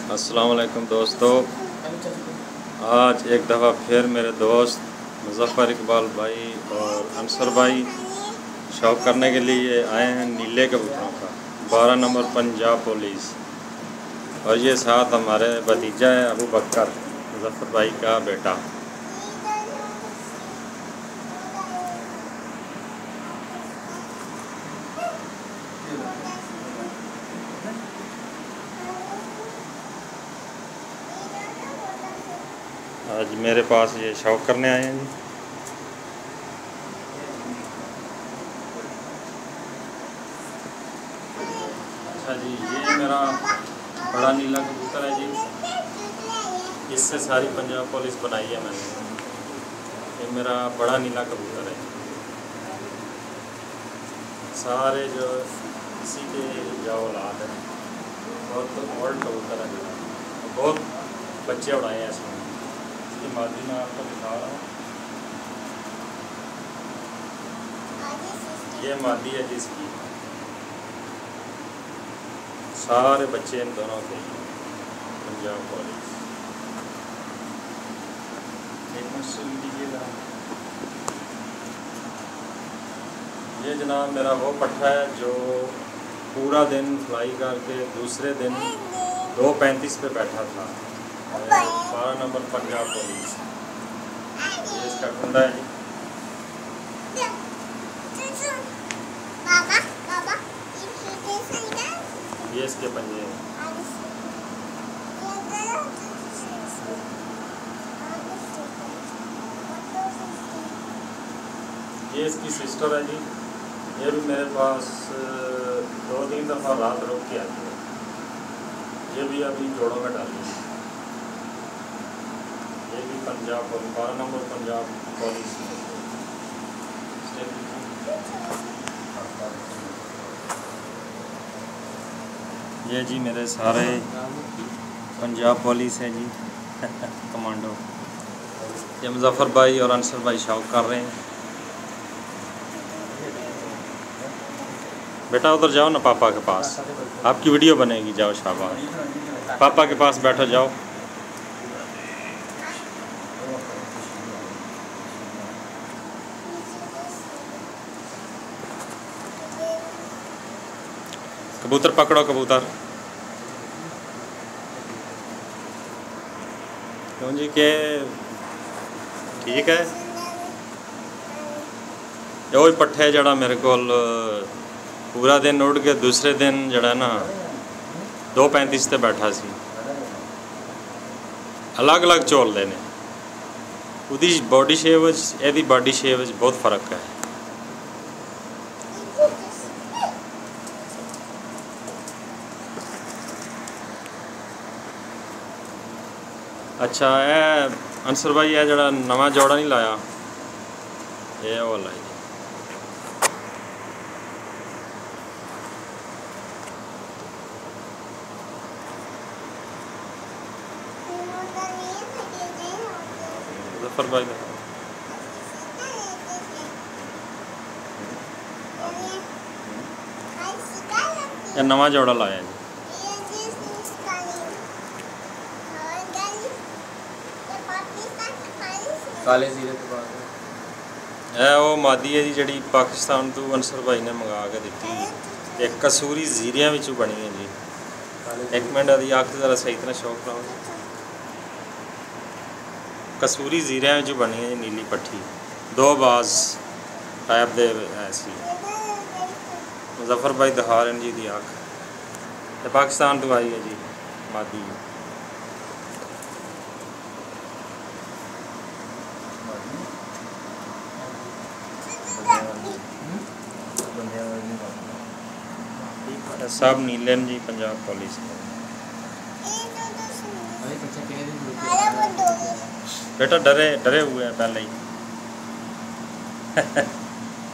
अस्सलाम वालेकुम दोस्तों। आज एक दफ़ा फिर मेरे दोस्त मुज़फ़्फ़र इकबाल भाई और अंसर भाई शौक़ करने के लिए आए हैं नीले कबूतरों का 12 नंबर पंजाब पुलिस। और ये साथ हमारे भतीजा है अबू बकर, मुज़फ़्फ़र भाई का बेटा। आज मेरे पास ये शौक़ करने आए हैं जी। अच्छा जी, ये मेरा बड़ा नीला कबूतर है जी। इससे सारी पंजाब पुलिस बनाई है मैंने। ये मेरा बड़ा नीला कबूतर है। सारे जो इसी के जो औलाद है, बहुत ओल्ड कबूतर है, बहुत बच्चे उड़ाए हैं इसमें। इसकी मादी मैं आपको दिखा रहा हूँ। ये मादी है जिसकी सारे बच्चे इन दोनों के पंजाब पुलिस। एक मिनट सुन लीजिएगा। ये जनाब मेरा वो पट्ठा है जो पूरा दिन फ्लाई करके दूसरे दिन 2:35 पे बैठा था। 12 नंबर पंजाब पुलिस। ये इसका कुंडा है जी। ये इसके पंजे हैं। ये इसकी सिस्टर है जी। ये भी मेरे पास 2-3 दफ़ा रात रुक के आती है। ये भी अभी जोड़ों में डाली है। ये भी पंजाब 12 नंबर पंजाब पुलिस। ये जी मेरे सारे पंजाब पुलिस है जी कमांडो। ये मुज़फ़्फ़र भाई और अंसर भाई शौक़ कर रहे हैं। बेटा उधर जाओ ना पापा के पास, आपकी वीडियो बनेगी। जाओ शाबाश, पापा के पास बैठो, जाओ। कबूतर पकड़ो, कबूतर। क्यों जी के ठीक है। यो पट्ठे जड़ा मेरे को पूरा दिन उड़ के दूसरे दिन जड़ा ना 2:35 ते बैठा सी। अलग अलग झोल देने। उदी बॉडी शेप एदी बॉडी शेप बहुत फ़र्क है। अच्छा है अंसर भाई, है जड़ा नवा जोड़ा नहीं लाया, ये वो लाई। मुज़फ़्फ़र भाई ये नवा जोड़ा लाया जी। काले जीरे के बाद है वो मादी है जी जड़ी पाकिस्तान तो अंसर भाई ने मंगा के दी। एक कसूरी जीरिया विचों बनी है जी। एक मिनट आदि आख जरा सही तरह शौक लाओ। कसूरी जीरिया विचों बनी है जी, नीली पट्ठी 2 बाज टाइप दे ऐसी। मुज़फ़्फ़र भाई दिखा रहे जी दी आख। पाकिस्तान तो आई है जी मादी। सब नीले जी पंजाब पुलिस में। बेटा डरे हुए हैं पहले ही।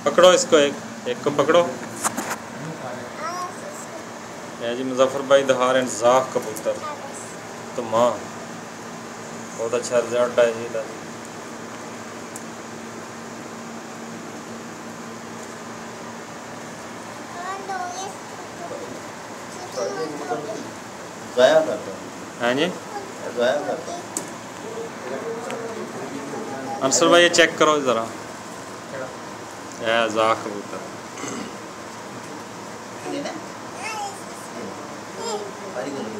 पकड़ो इसको, एक को पकड़ो। है जी मुज़फ़्फ़र भाई दहार एंड ज़ाफ़ कबूतर तो माँ बहुत अच्छा रिजल्ट है जी। ज़ाया करता हूँ। हैं जी ज़ाया करता हूँ। अंसर भाई ये चेक करो ज़रा, ये जा कबूतर। नहीं ना? बारी करो।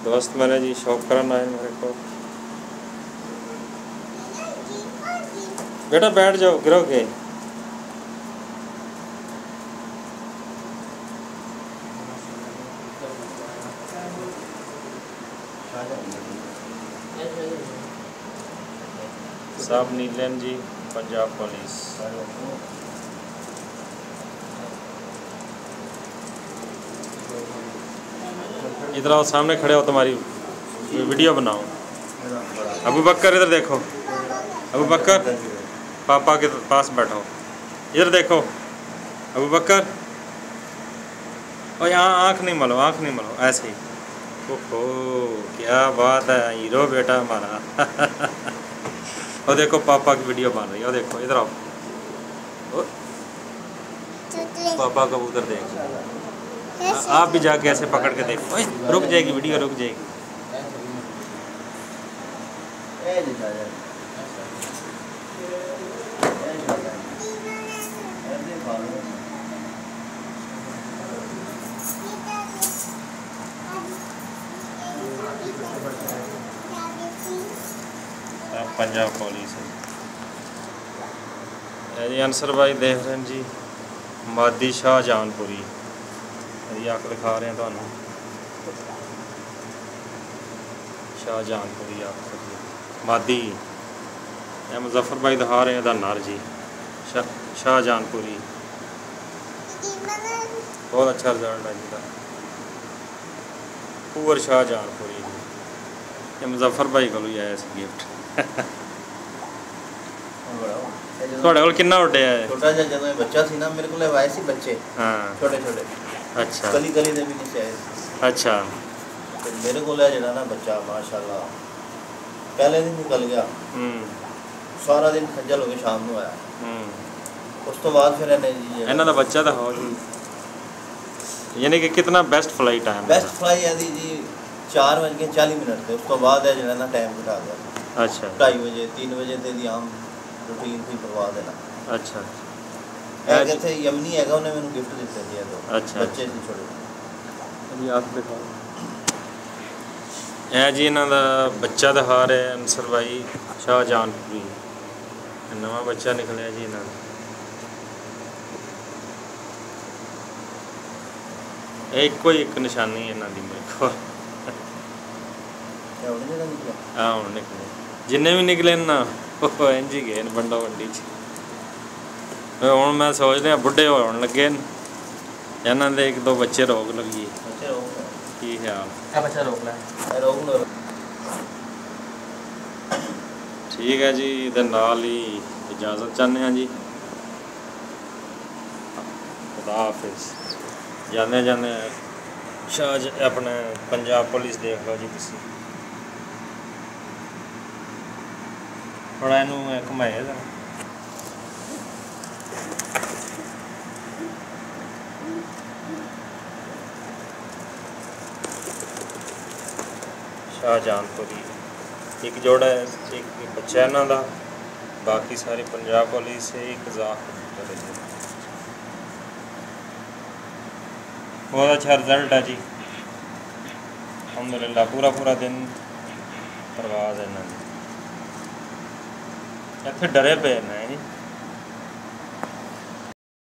दोस्त मेरे जी शौक करना है मेरे को। बेटा बैठ जाओ, गिरोगे। साहब नीलम जी, पंजाब पुलिस। इधर आओ, सामने खड़े हो, तुम्हारी वीडियो बनाओ। अबू बकर इधर देखो, अबू बकर पापा के पास बैठो, इधर देखो अबू बकर। और यहाँ आँख नहीं मलो, आँख नहीं मलो, ऐसे ही। ओहो क्या बात है, हीरो बेटा हमारा। और देखो पापा की वीडियो बन रही है, और देखो इधर आओ, पापा कबूतर देख। आप भी जाके ऐसे पकड़ के देखो। रुक जाएगी वीडियो, रुक जाएगी। पंजाब पुलिस है जी। अंसर भाई देख रहे हैं जी, मादी शाहजहानपुरी। अख दिखा रहे हैं ਤੁਹਾਨੂੰ शाहजहानपुरी अख मादी। मुजफ्फर भाई दिखा रहे हैं नर जी, शाहजहानपुरी। बहुत अच्छा रिजल्ट है जी का, पूर शाहजहानपुरी। ये मुजफ्फर भाई को ही आया गिफ्ट। ਤੁਹਾਡੇ ਕੋਲ ਕਿੰਨਾ ਉੱਡਿਆ ਹੈ? ਛੋਟਾ ਜਿਹਾ ਜਦੋਂ ਬੱਚਾ ਸੀ ਨਾ, ਮੇਰੇ ਕੋਲ ਆਏ ਸੀ ਬੱਚੇ। ਹਾਂ ਛੋਟੇ ਛੋਟੇ। ਅੱਛਾ ਗਲੀ ਗਲੀ ਦੇ ਵੀ ਨਹੀਂ ਆਏ। ਅੱਛਾ ਤੇ ਮੇਰੇ ਕੋਲ ਹੈ ਜਿਹੜਾ ਨਾ ਬੱਚਾ, ਮਾਸ਼ਾਅੱਲਾ ਪਹਿਲੇ ਦਿਨ ਨਿਕਲ ਗਿਆ। ਸਾਰਾ ਦਿਨ ਖੱਜਲ ਹੋ ਕੇ ਸ਼ਾਮ ਨੂੰ ਆਇਆ। ਉਸ ਤੋਂ ਬਾਅਦ ਫਿਰ ਇਹਨੇ ਜੀ ਇਹਨਾਂ ਦਾ ਬੱਚਾ ਤਾਂ ਹੋ ਜੀ, ਯਾਨੀ ਕਿ ਕਿੰਨਾ best fly time? Best fly ਹੈ ਜੀ 4:40 ਤੇ। ਉਸ ਤੋਂ ਬਾਅਦ ਹੈ ਜਿਹੜਾ ਨਾ ਟਾਈਮ ਘਟਾ ਦਿਆ। ਅੱਛਾ 2:30 ਵਜੇ 3 ਵਜੇ ਤੇ ਦੀ ਆਮ ਰੂਟੀਨ ਕੋਈ ਕਰਵਾ ਦੇਣਾ। ਅੱਛਾ ਇਹ ਕਿੱਥੇ ਯਮਨੀ ਹੈਗਾ, ਉਹਨੇ ਮੈਨੂੰ ਗਿਫਟ ਦਿੱਤੇ ਸੀ ਇਹ ਦੋ। ਅੱਛਾ ਬੱਚੇ ਸੀ ਛੋਟੇ। ਜੀ ਆਪ ਦਿਖਾਓ। ਇਹ ਜੀ ਇਹਨਾਂ ਦਾ ਬੱਚਾ ਦਿਖਾ ਰਹੇ ਅੰਸਰ ਭਾਈ, ਸ਼ਾਹਜਹਾਨਪੁਰੀ। ਨਵਾਂ ਬੱਚਾ ਨਿਕਲਿਆ ਜੀ ਇਹਨਾਂ ਦਾ। ਇਹ ਇੱਕੋ ਹੀ ਇੱਕ ਨਿਸ਼ਾਨੀ ਇਹਨਾਂ ਦੀ ਮੇਰੇ ਕੋਲ। हाँ हम निकले, जिन्ने भी निकले ना वो इंज ही गए बंडा वंडी च। हूँ मैं सोच रहा बुढ़े होने लगे, इन्हों के 1-2 बच्चे रोक लगी। की ख्याल ठीक है जी। इधर नाल ही इजाज़त चाहते हैं जी। खुदा हाफिज़। जाने जाने शाह अपने पंजाब पुलिस देख लो जी तुसी। थोड़ा इनू घुमाए जरा। शाहजहानपुरी एक जोड़ा है, एक बच्चा इन्हों का, बाकी सारी पंजाब पुलिस है। एक ज़ाक बहुत अच्छा रिजल्ट है जी, अल्हम्दुलिल्लाह। पूरा पूरा दिन परवाज़ है इन्होंने। इतने डरे पे ने जी।